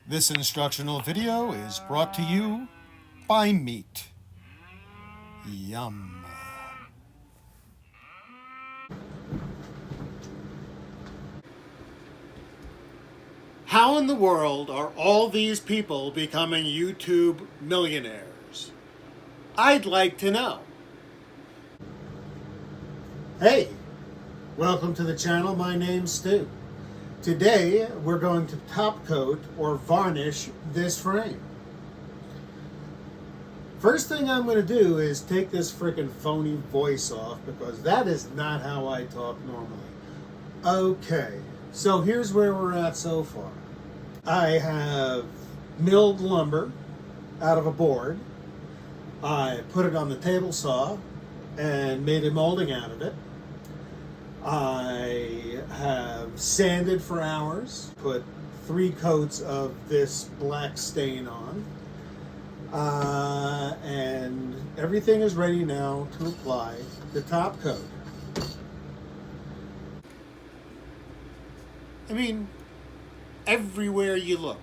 This instructional video is brought to you by meat. Yum. How in the world are all these people becoming YouTube millionaires? I'd like to know. Hey, welcome to the channel. My name's Stu. Today we're going to top coat or varnish this frame. First thing I'm going to do is take this freaking phony voice off because that is not how I talk normally. Okay, so here's where we're at so far. I have milled lumber out of a board. I put it on the table saw and made a molding out of it. I have sanded for hours, put 3 coats of this black stain on, and everything is ready now to apply the top coat. I mean, everywhere you look,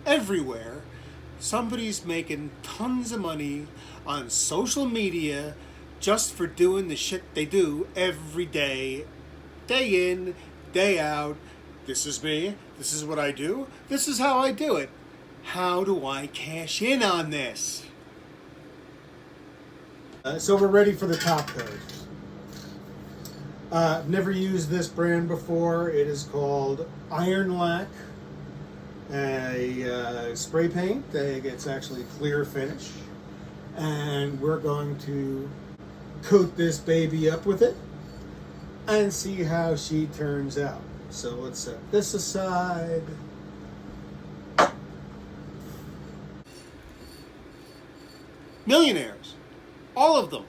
everywhere, somebody's making tons of money on social media just for doing the shit they do every day in, day out. This is me, this is what I do, this is how I do it. How do I cash in on this? So we're ready for the top coat. I've never used this brand before. It is called Iron Lac, a spray paint. It's actually clear finish. And we're going to coat this baby up with it and see how she turns out. So let's set this aside. Millionaires, all of them.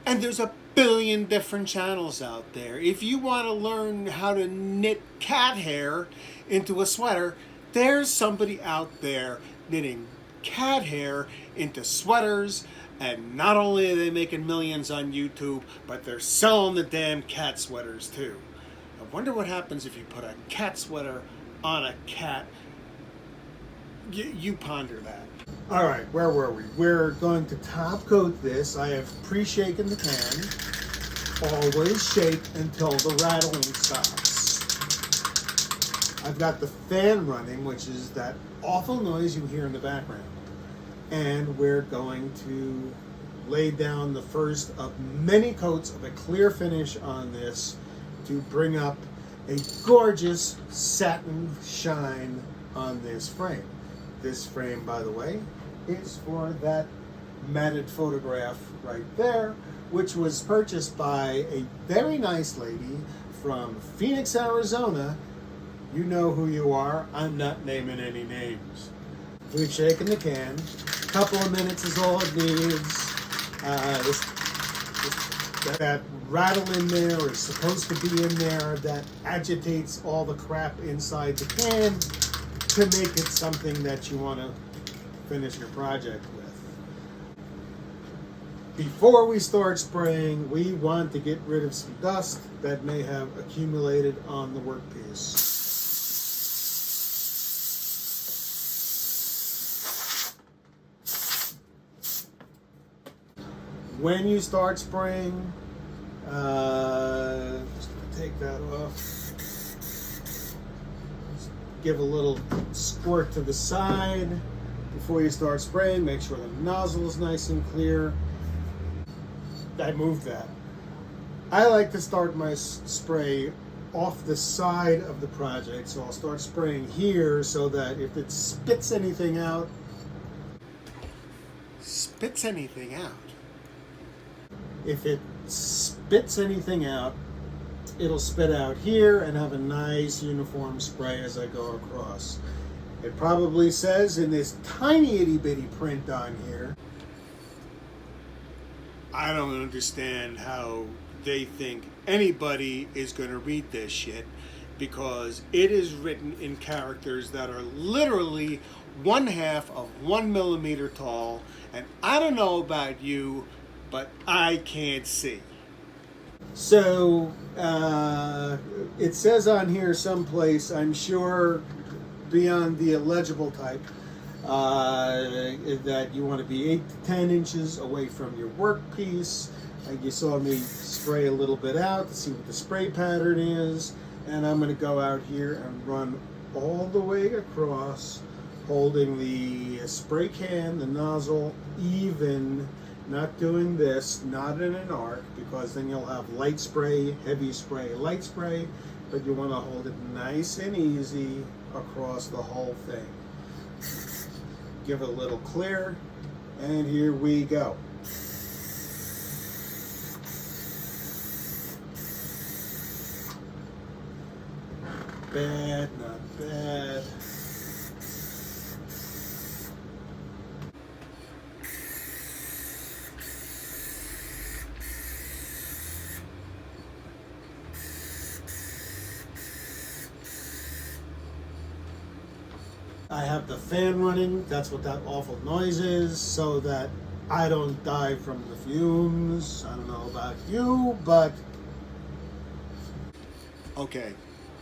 And there's a billion different channels out there. If you want to learn how to knit cat hair into a sweater, there's somebody out there knitting cat hair into sweaters. And not only are they making millions on YouTube, but they're selling the damn cat sweaters too. I wonder what happens if you put a cat sweater on a cat. You ponder that. All right, where were we? We're going to top coat this. I have pre-shaken the can. Always shake until the rattling stops. I've got the fan running, which is that awful noise you hear in the background. And we're going to lay down the first of many coats of a clear finish on this to bring up a gorgeous satin shine on this frame. This frame, by the way, is for that matted photograph right there, which was purchased by a very nice lady from Phoenix, Arizona. You know who you are. I'm not naming any names. We've shaken the can. A couple of minutes is all it needs. That rattle in there is supposed to be in there that agitates all the crap inside the can to make it something that you want to finish your project with. Before we start spraying, we want to get rid of some dust that may have accumulated on the workpiece. When you start spraying, just gonna take that off. Just give a little squirt to the side before you start spraying. Make sure the nozzle is nice and clear. I moved that. I like to start my spray off the side of the project, so I'll start spraying here so that if it spits anything out, if it spits anything out, it'll spit out here and have a nice uniform spray as I go across. It probably says in this tiny itty bitty print on here. I don't understand how they think anybody is going to read this shit, because it is written in characters that are literally 1/2 of 1 millimeter tall, and I don't know about you, but I can't see. So it says on here someplace, I'm sure beyond the illegible type, that you want to be 8 to 10 inches away from your workpiece. Like you saw me spray a little bit out to see what the spray pattern is, and I'm going to go out here and run all the way across, holding the spray can, the nozzle even, not doing this, not in an arc, because then you'll have light spray, heavy spray, light spray, but you want to hold it nice and easy across the whole thing. Give it a little clear, and here we go. Bad, not bad. I have the fan running, that's what that awful noise is, so that I don't die from the fumes. I don't know about you, but... Okay,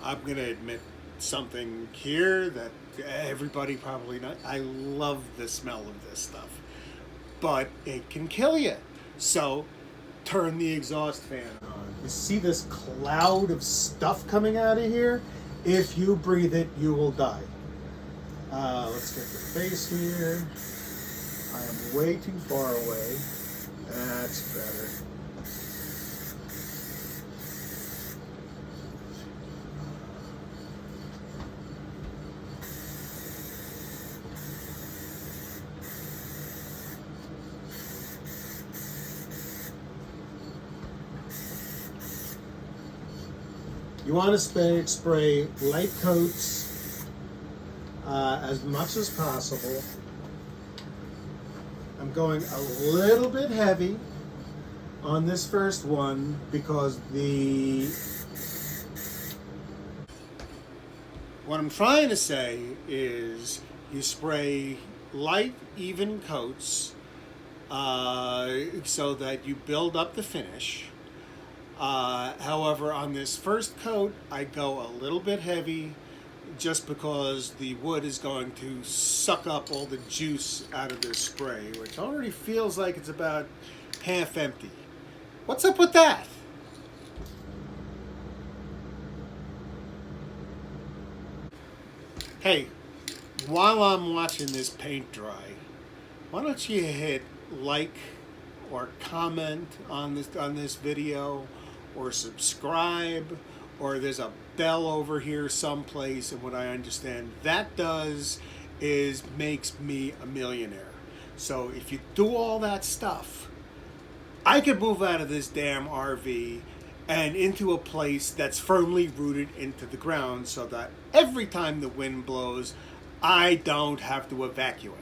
I'm gonna admit something here that everybody probably knows. I love the smell of this stuff, but it can kill you. So turn the exhaust fan on. You see this cloud of stuff coming out of here? If you breathe it, you will die. Let's get the face here. I am way too far away. That's better. You want to spray light coats as much as possible. I'm going a little bit heavy on this first one because what I'm trying to say is you spray light, even coats so that you build up the finish. However, on this first coat, I go a little bit heavy just because the wood is going to suck up all the juice out of this spray, which already feels like it's about half empty. What's up with that? Hey, while I'm watching this paint dry, why don't you hit like or comment on this video, or subscribe, or there's a bell over here someplace, and what I understand that does is makes me a millionaire. So if you do all that stuff, I could move out of this damn RV and into a place that's firmly rooted into the ground so that every time the wind blows, I don't have to evacuate.